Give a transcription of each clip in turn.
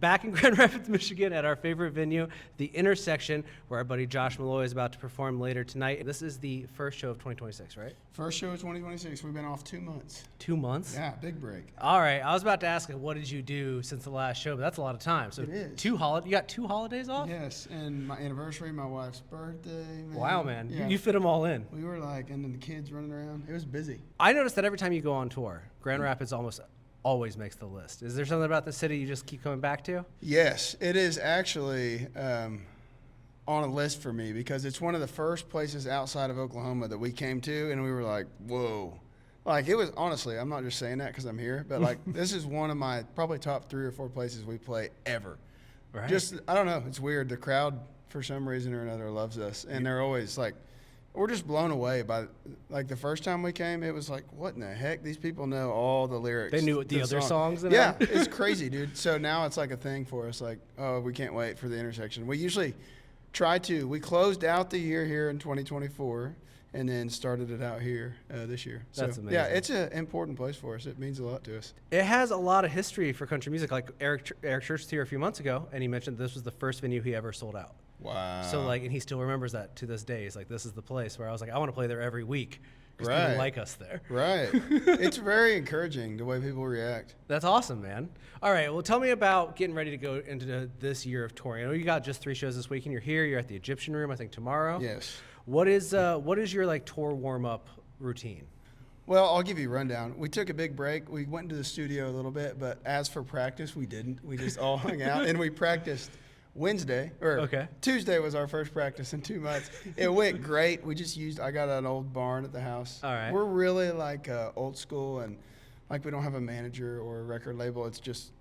Back in Grand Rapids, Michigan, at our favorite venue, the Intersection, where our buddy Josh Meloy is about to perform later tonight. This is the first show of 2026, right? First show of 2026. We've been off 2 months. 2 months? Yeah, big break. All right. I was about to ask, what did you do since the last show? But that's a lot of time. So It is. You got 2 holidays off? Yes, and my anniversary, my wife's birthday. Man. Wow, man. Yeah. You fit them all in. We were like, and then the kids running around. It was busy. I noticed that every time you go on tour, Grand Rapids almost always makes the list. Is there something about the city you just keep coming back to? Yes, it is actually on a list for me because it's one of the first places outside of Oklahoma that we came to, and we were like, whoa. Like, it was, honestly, I'm not just saying that because I'm here, but like, this is one of my probably top 3 or 4 places we play ever. Right. Just, I don't know, it's weird. The crowd, for some reason or another, loves us, and they're always like, we're just blown away by, like, the first time we came, it was like, what in the heck? These people know all the lyrics. They knew the other songs? Yeah, it's crazy, dude. So now it's like a thing for us, like, oh, we can't wait for the Intersection. We usually we closed out the year here in 2024 and then started it out here this year. So, That's amazing. yeah, it's an important place for us. It means a lot to us. It has a lot of history for country music. Like Eric Church was here a few months ago, and he mentioned this was the first venue he ever sold out. Wow. So, like, and he still remembers that to this day. He's like, this is the place where I was like, I want to play there every week because Right. people like us there. Right. It's very encouraging the way people react. That's awesome, man. All right, well, tell me about getting ready to go into this year of touring. I know you got just 3 shows this week, and you're here. You're at the Egyptian Room, I think, tomorrow. Yes. What is your, like, tour warm-up routine? Well, I'll give you a rundown. We took a big break. We went into the studio a little bit, but as for practice, we didn't. We just all hung out, and we practiced Wednesday, or Tuesday was our first practice in 2 months. It went great. I got an old barn at the house. All right. We're really like old school, and like we don't have a manager or a record label. It's just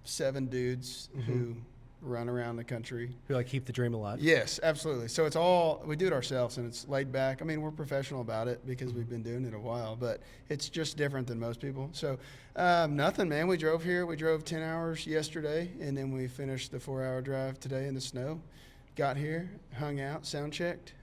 7 dudes who run around the country. Who, like, keep the dream alive? Yes, absolutely. So we do it ourselves, and it's laid back. I mean, we're professional about it because we've been doing it a while, but it's just different than most people. So nothing, man. We drove here. We drove 10 hours yesterday, and then we finished the 4-hour drive today in the snow. Got here, hung out, sound checked.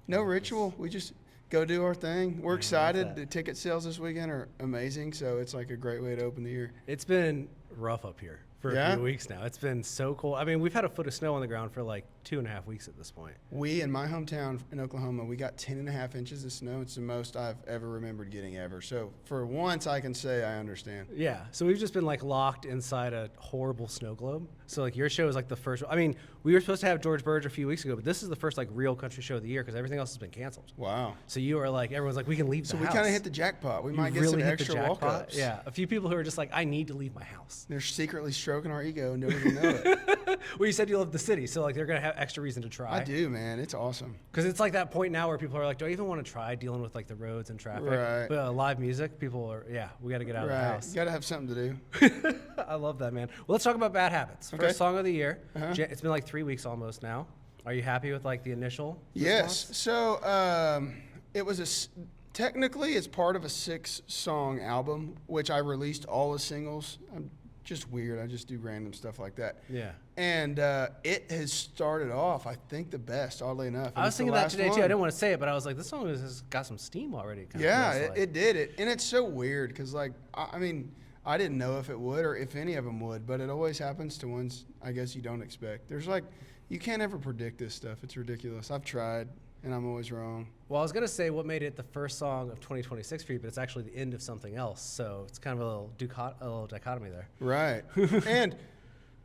No ritual. We just go do our thing. We're excited. The ticket sales this weekend are amazing, so it's like a great way to open the year. It's been rough up here for a few weeks now. It's been so cold. I mean, we've had a foot of snow on the ground for like 2.5 weeks at this point. We, in my hometown in Oklahoma, we got 10.5 inches of snow. It's the most I've ever remembered getting ever. So for once, I can say I understand. Yeah. So we've just been like locked inside a horrible snow globe. So like your show is like the first. I mean, we were supposed to have George Burge a few weeks ago, but this is the first like real country show of the year because everything else has been canceled. Wow. So you are like, everyone's like, we can leave the house. So we kind of hit the jackpot. We might get really some hit extra the jackpot. walk-ups. Yeah. A few people who are just like, I need to leave my house. They're secretly stroking our ego and don't even know it. Well, you said you love the city, so like they're gonna have extra reason to try. I do, man. It's awesome. Because it's like that point now where people are like, do I even want to try dealing with like the roads and traffic? Right. But live music, people are, we got to get out of the house. You got to have something to do. I love that, man. Well, let's talk about Bad Habits. Okay. First song of the year. Uh-huh. It's been like 3 weeks almost now. Are you happy with like the initial Yes. response? So it was technically it's part of a 6-song album, which I released all the singles. I'm just weird. I just do random stuff like that. Yeah. And it has started off, I think, the best, oddly enough. I was thinking that today too. I didn't want to say it, but I was like, this song has got some steam already. Yeah, it did. And it's so weird because, like, I mean, I didn't know if it would or if any of them would, but it always happens to ones I guess you don't expect. There's like, you can't ever predict this stuff. It's ridiculous. I've tried, and I'm always wrong. Well, I was going to say what made it the first song of 2026 for you, but it's actually the end of something else. So it's kind of a little dichotomy there. Right. And,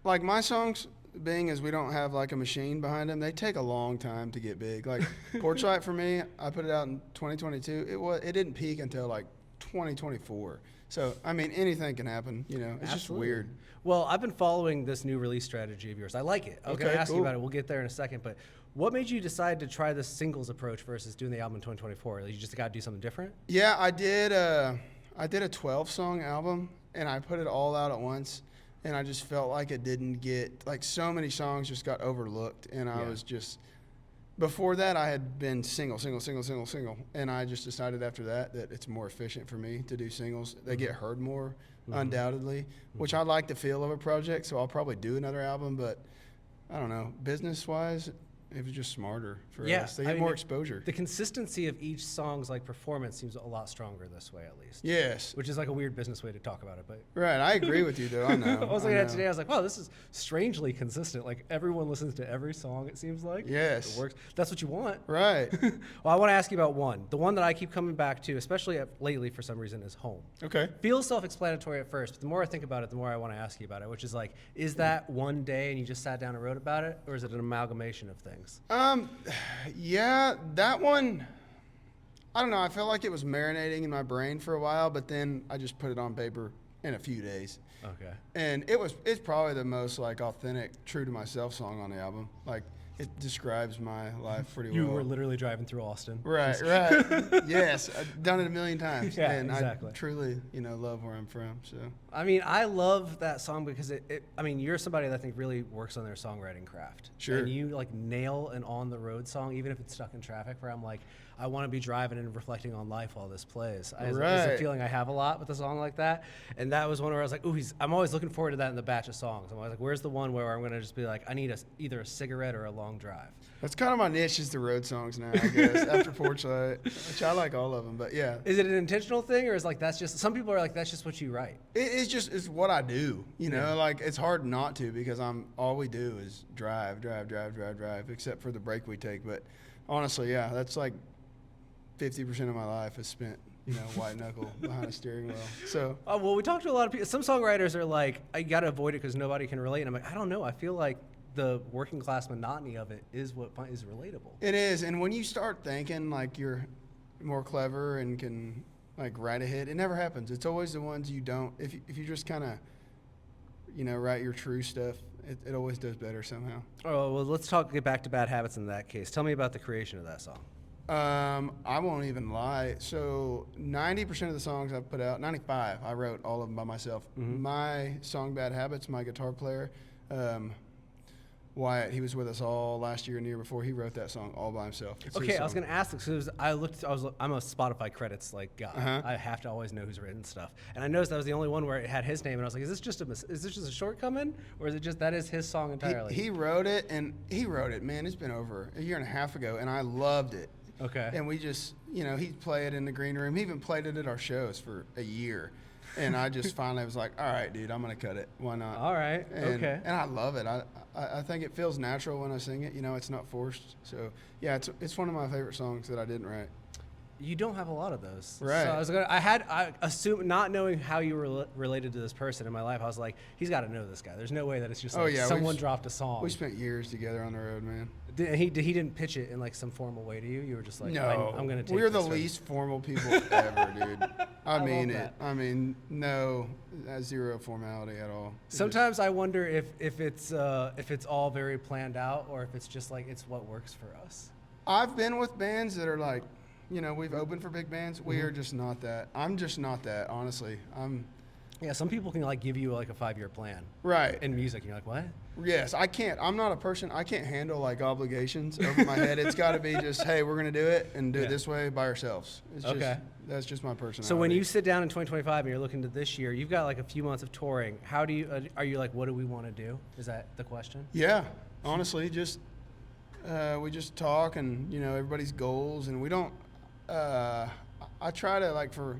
like, my songs, being as we don't have, like, a machine behind them, they take a long time to get big. Like, Porch Light for me, I put it out in 2022. It didn't peak until, like, 2024. So, I mean, anything can happen, you know. It's just weird. Well, I've been following this new release strategy of yours. I like it. I was going to ask you about it. We'll get there in a second. But what made you decide to try the singles approach versus doing the album in 2024? Like, you just got to do something different? Yeah, I did a 12-song album, and I put it all out at once. And I just felt like it didn't get, like, so many songs just got overlooked. And I was just, before that, I had been single. And I just decided after that it's more efficient for me to do singles. They get heard more, undoubtedly, which I like the feel of a project. So I'll probably do another album. But I don't know, business-wise, it was just smarter for Yeah, us. They get more exposure. The consistency of each song's like performance seems a lot stronger this way, at least. Yes. Which is like a weird business way to talk about it, but Right. I agree with you, though. I know. I was looking at it today. I was like, wow, this is strangely consistent. Like everyone listens to every song. It seems like. Yes. It works. That's what you want. Right. Well, I want to ask you about one. The one that I keep coming back to, especially lately for some reason, is Home. Okay. Feels self-explanatory at first, but the more I think about it, the more I want to ask you about it. Which is like, is that one day and you just sat down and wrote about it, or is it an amalgamation of things? Yeah, that one, I don't know. I felt like it was marinating in my brain for a while, but then I just put it on paper in a few days. Okay. And it's probably the most like authentic, true to myself song on the album. Like it describes my life pretty well. You were literally driving through Austin. Right, right. Yes, I've done it a million times. Yeah, and exactly. I truly, love where I'm from. So I mean, I love that song because I mean, you're somebody that I think really works on their songwriting craft. Sure. And you like nail an on the road song, even if it's stuck in traffic, where I'm like, I want to be driving and reflecting on life while this plays. It's a feeling I have a lot with a song like that. And that was one where I was like, ooh, I'm always looking forward to that in the batch of songs. I'm always like, where's the one where I'm going to just be like, I need either a cigarette or a long drive. that's kind of my niche is the road songs now, I guess, after Porch Light, which I like all of them, but yeah. Is it an intentional thing, or is like that's just, some people are like, that's just what you write? It's what I do, Yeah. like it's hard not to because all we do is drive, except for the break we take. But honestly, yeah, that's like 50% of my life is spent, white knuckle behind a steering wheel. So, Well, we talked to a lot of people. Some songwriters are like, I got to avoid it because nobody can relate. And I'm like, I don't know. I feel like the working class monotony of it is what is relatable. it is. And when you start thinking like you're more clever and can like write a hit, it never happens. It's always the ones you don't. If you just kind of, write your true stuff, it always does better somehow. Oh, well, let's get back to Bad Habits in that case. Tell me about the creation of that song. I won't even lie. So 90% of the songs I've put out, 95, I wrote all of them by myself. Mm-hmm. My song Bad Habits, my guitar player, Wyatt, he was with us all last year and the year before. He wrote that song all by himself. It's his Okay, I was song. going to ask this because I'm a Spotify credits like guy. Uh-huh. I have to always know who's written stuff, and I noticed that was the only one where it had his name, and I was like, is this just a shortcoming, or is it just that is his song entirely? He wrote it, man, it's been over a year and a half ago, and I loved it. Okay. And we just, he'd play it in the green room. He even played it at our shows for a year. And I just finally was like, all right, dude, I'm going to cut it. Why not? All right. Okay. And I love it. I think it feels natural when I sing it. It's not forced. So, yeah, it's one of my favorite songs that I didn't write. You don't have a lot of those. Right. So I assumed, not knowing how you were related to this person in my life, I was like, he's got to know this guy. There's no way that it's just someone dropped a song. We spent years together on the road, man. He didn't pitch it in like some formal way to you? You were just like, No, I'm going to take we're the this least formal people ever, dude. I mean love it. that. I mean, no, zero formality at all. Sometimes I wonder if it's all very planned out, or if it's just like it's what works for us. I've been with bands that are like, we've opened for big bands. We are just not that. I'm just not that, honestly. Yeah, some people can like give you like a 5-year plan. Right. In music, and you're like, what? Yes, I can't. I'm not a person. I can't handle like obligations over my head. It's got to be just, hey, we're gonna do it and do it this way by ourselves. It's Okay. That's just my personality. So when you sit down in 2025 and you're looking to this year, you've got like a few months of touring. How do you? Are you like, what do we want to do? Is that the question? Yeah, honestly, we just talk and everybody's goals, and we don't. I try to like for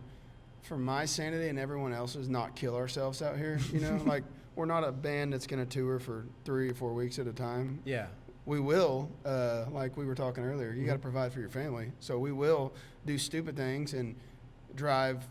my sanity and everyone else's not kill ourselves out here. Like we're not a band that's gonna tour for 3 or 4 weeks at a time. Yeah. We will, like we were talking earlier, you got to provide for your family. So we will do stupid things and drive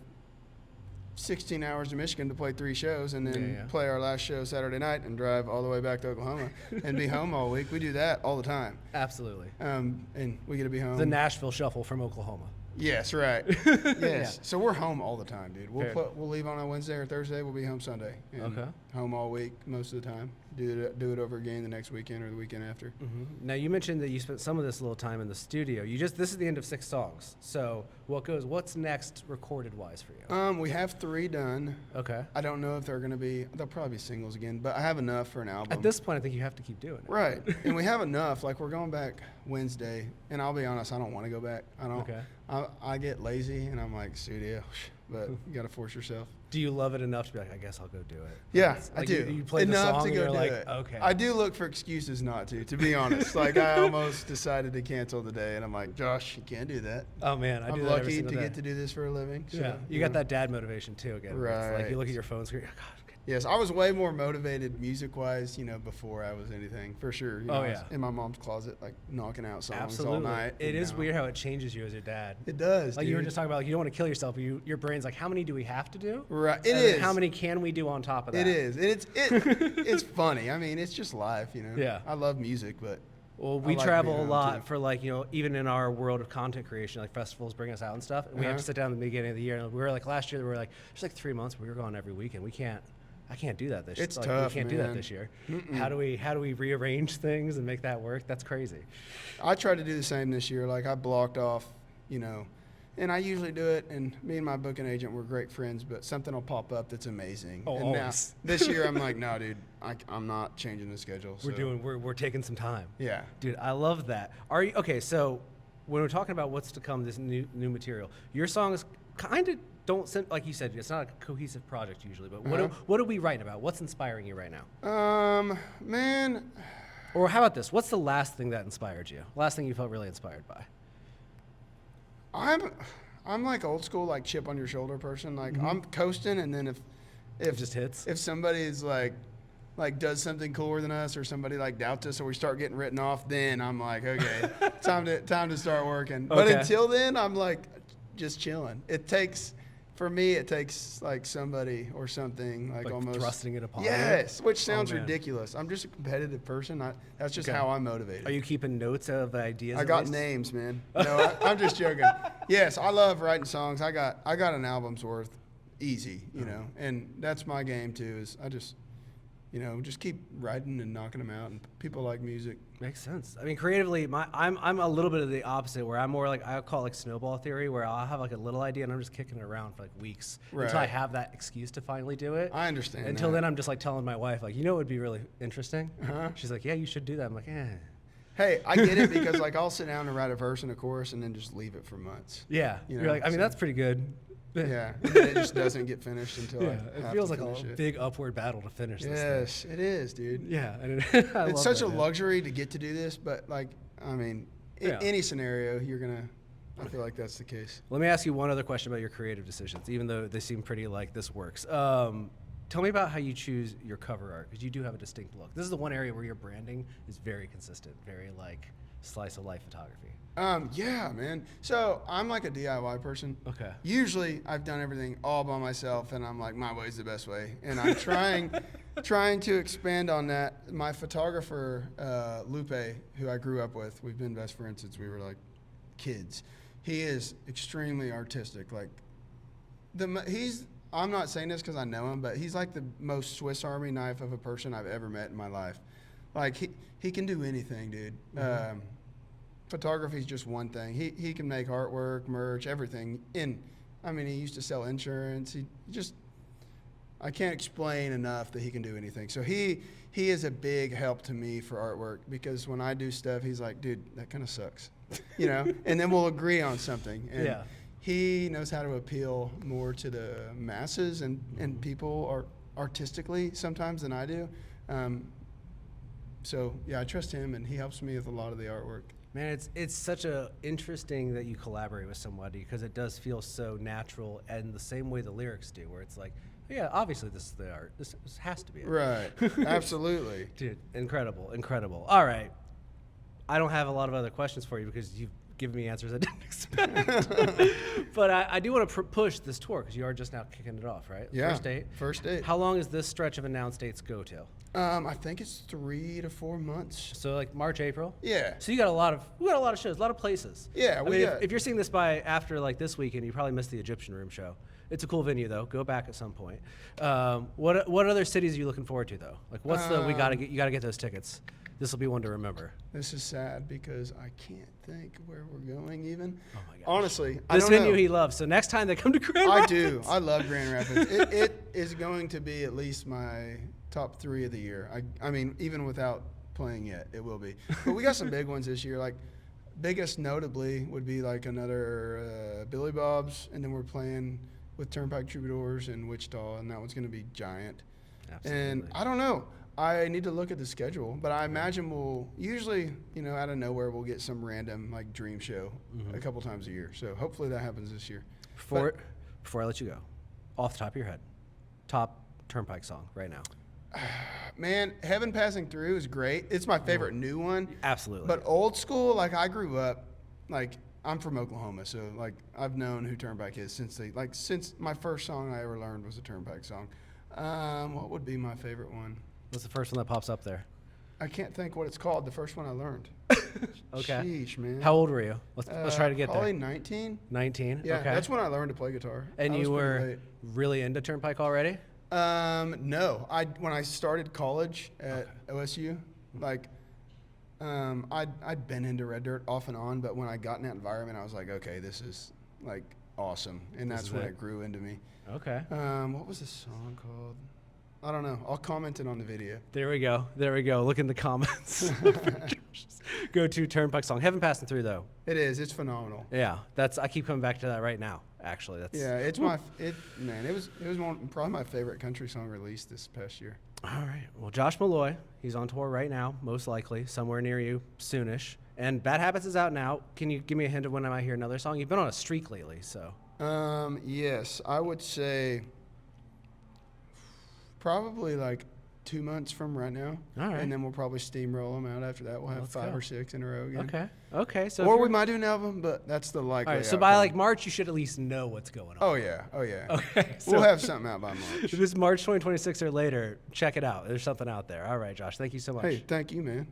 16 hours to Michigan to play 3 shows and then play our last show Saturday night and drive all the way back to Oklahoma and be home all week. We do that all the time. Absolutely. And we get to be home. The Nashville Shuffle from Oklahoma. Yes, right. Yes. Yeah. So we're home all the time, dude. We'll leave on a Wednesday or Thursday. We'll be home Sunday. And okay. Home all week most of the time. Do it over again the next weekend or the weekend after. Mm-hmm. Now you mentioned that you spent some of this little time in the studio. This is the end of 6 songs. So what's next recorded wise for you? We have 3 done. Okay. I don't know if they'll probably be singles again, but I have enough for an album. At this point, I think you have to keep doing it. Right. And we have enough. Like we're going back Wednesday, and I'll be honest, I don't want to go back. I don't. Okay. I get lazy, and I'm like, studio, but you got to force yourself. Do you love it enough to be like, I guess I'll go do it? Yeah, Like, I do. You play enough the song to and go you're do like, it. okay. I do look for excuses not to be honest. Like I almost decided to cancel the day, and I'm like, Josh, you can't do that. Oh man, I do I'm that every lucky single to day. get to do this for a living. So, Yeah, you got that dad motivation too again. Where it's like Right. you look at your phone screen. God, Yes, I was way more motivated music-wise, before I was anything, for sure. Oh, I was yeah. in my mom's closet, like knocking out songs absolutely. all night. It and is now- weird how it changes you as your dad. It does. Like you were dude. just talking about, like you don't want to kill yourself. But your brain's like, how many do we have to do? Right. It And then is. how many can we do on top of that? It is. And it's funny. I mean, it's just life, Yeah. I love music, but Well, I we like travel being a around, lot too. for like, even in our world of content creation, like festivals bring us out and stuff. And we have Uh-huh. to sit down at the beginning of the year. And we were like last year, we were like, there's like 3 months we were going every weekend. I can't do that this year. It's tough, We can't do that man. this year. How do we rearrange things and make that work? That's crazy. I tried to do the same this year. Like I blocked off, and I usually do it. And me and my booking agent were great friends, but something will pop up that's amazing. Oh, and always. now this year I'm like, no, dude, I'm not changing the schedule. So. We're taking some time. Yeah. Dude, I love that. Are you okay? So when we're talking about what's to come, this new material, your songs kind of don't seem, like you said, it's not a cohesive project usually. But what are we writing about? What's inspiring you right now? Man, Or how about this? What's the last thing that inspired you? Last thing you felt really inspired by? I'm like old school, like chip on your shoulder person. Like I'm coasting, and then if It just hits. if somebody's like does something cooler than us, or somebody like doubts us, or we start getting written off, then I'm like, okay, time to start working. But Okay. until then, I'm like just chilling. For me, it takes like somebody or something like almost thrusting it upon you. Yes, which sounds man. ridiculous. I'm just a competitive person. That's just Okay. how I'm motivated. Are you keeping notes of ideas? I at got least? names, man. No, I'm just joking. Yes, I love writing songs. I got an album's worth, easy, and that's my game too. Is I just, just keep writing and knocking them out, and people like music. Makes sense. I mean, creatively, I'm a little bit of the opposite, where I'm more like, I call it like snowball theory, where I'll have like a little idea and I'm just kicking it around for like weeks until I Right. have that excuse to finally do it. I understand. Until that. then, I'm just like telling my wife, like, what would be really interesting? Uh-huh. She's like, yeah, you should do that. I'm like, eh. Hey, I get it because like I'll sit down and write a verse and a chorus and then just leave it for months. Yeah. You You're know, like, I mean, so- that's pretty good. Yeah, and then it just doesn't get finished until Yeah, I it have feels to like a finish it. big upward battle to finish this thing. Yes, it is, dude. Yeah. And I It's love such that, a man. luxury to get to do this, but like, I mean, in Yeah. any scenario, I feel like that's the case. Let me ask you one other question about your creative decisions, even though they seem pretty like this works. Tell me about how you choose your cover art, because you do have a distinct look. This is the one area where your branding is very consistent, very like slice of life photography. Yeah, man. So I'm like a DIY person. Okay. Usually I've done everything all by myself, and I'm like, my way's the best way. And I'm trying to expand on that. My photographer, Lupe, who I grew up with, we've been best friends since we were like kids. He is extremely artistic. Like I'm not saying this because I know him, but he's like the most Swiss Army knife of a person I've ever met in my life. Like he can do anything, dude. Mm-hmm. Photography is just one thing. He can make artwork, merch, everything. I mean, he used to sell insurance. I can't explain enough that he can do anything. So he is a big help to me for artwork, because when I do stuff, he's like, dude, that kind of sucks, and then we'll agree on something. And Yeah. he knows how to appeal more to the masses and people artistically sometimes than I do. So yeah, I trust him, and he helps me with a lot of the artwork. Man, it's such a interesting that you collaborate with somebody, because it does feel so natural, and the same way the lyrics do, where it's like, yeah, obviously this is the art. This has to be it. Right. Absolutely. Dude, incredible. All right. I don't have a lot of other questions for you, because you've given me answers I didn't expect. But I do want to push this tour, because you are just now kicking it off, right? Yeah. First date. How? How long is this stretch of announced dates go till? I think it's 3 to 4 months. So like March, April? Yeah. So we got a lot of shows, a lot of places. Yeah, I mean, if you're seeing this by after like this weekend, you probably missed the Egyptian Room show. It's a cool venue though. Go back at some point. What other cities are you looking forward to though? Like what's you gotta get those tickets. This will be one to remember. This is sad because I can't think where we're going even. Oh my gosh. Honestly, I This don't venue know. he loves. So next time they come to Grand I Rapids. do. I love Grand Rapids. It is going to be at least my top 3 of the year. I mean, even without playing yet, it will be. But we got some big ones this year. Like, biggest notably would be like another Billy Bob's, and then we're playing with Turnpike Troubadours in Wichita, and that one's going to be giant. Absolutely. And I don't know. I need to look at the schedule, but I imagine we'll usually, out of nowhere, we'll get some random like dream show a couple times a year. So hopefully that happens this year. Before I let you go, off the top of your head, top Turnpike song right now. Man, Heaven Passing Through is great. It's my favorite new one. Absolutely. But old school, like I grew up, like I'm from Oklahoma, so like I've known who Turnpike is since my first song I ever learned was a Turnpike song. What would be my favorite one? What's the first one that pops up there? I can't think what it's called. The first one I learned. Okay. Sheesh, man. How old were you? Let's try to get probably there. 19. 19. Yeah, Okay. that's when I learned to play guitar. And I was you pretty were late. really into Turnpike already? No. When I started college at OSU, like, I'd been into Red Dirt off and on, but when I got in that environment, I was like, okay, this is like awesome, and that's when it grew into me. Okay. What was the song called? I don't know. I'll comment it on the video. There we go. Look in the comments. Go to Turnpike song. Haven't passed through though. It is. It's phenomenal. Yeah, I keep coming back to that right now. Actually, It was probably my favorite country song released this past year. All right. Well, Josh Meloy, he's on tour right now, most likely somewhere near you, soonish. And Bad Habits is out now. Can you give me a hint of when I might hear another song? You've been on a streak lately, so. Yes, I would say probably like 2 months from right now. All right. And then we'll probably steamroll them out after that. We'll have Let's 5 go. or 6 in a row again. Okay. So Or we might do an album, but that's the likely. all right. So by like March, you should at least know what's going on. Oh yeah. Okay. So We'll have something out by March. if it's March 2026 or later, check it out. There's something out there. All right, Josh. Thank you so much. Hey, thank you, man. No.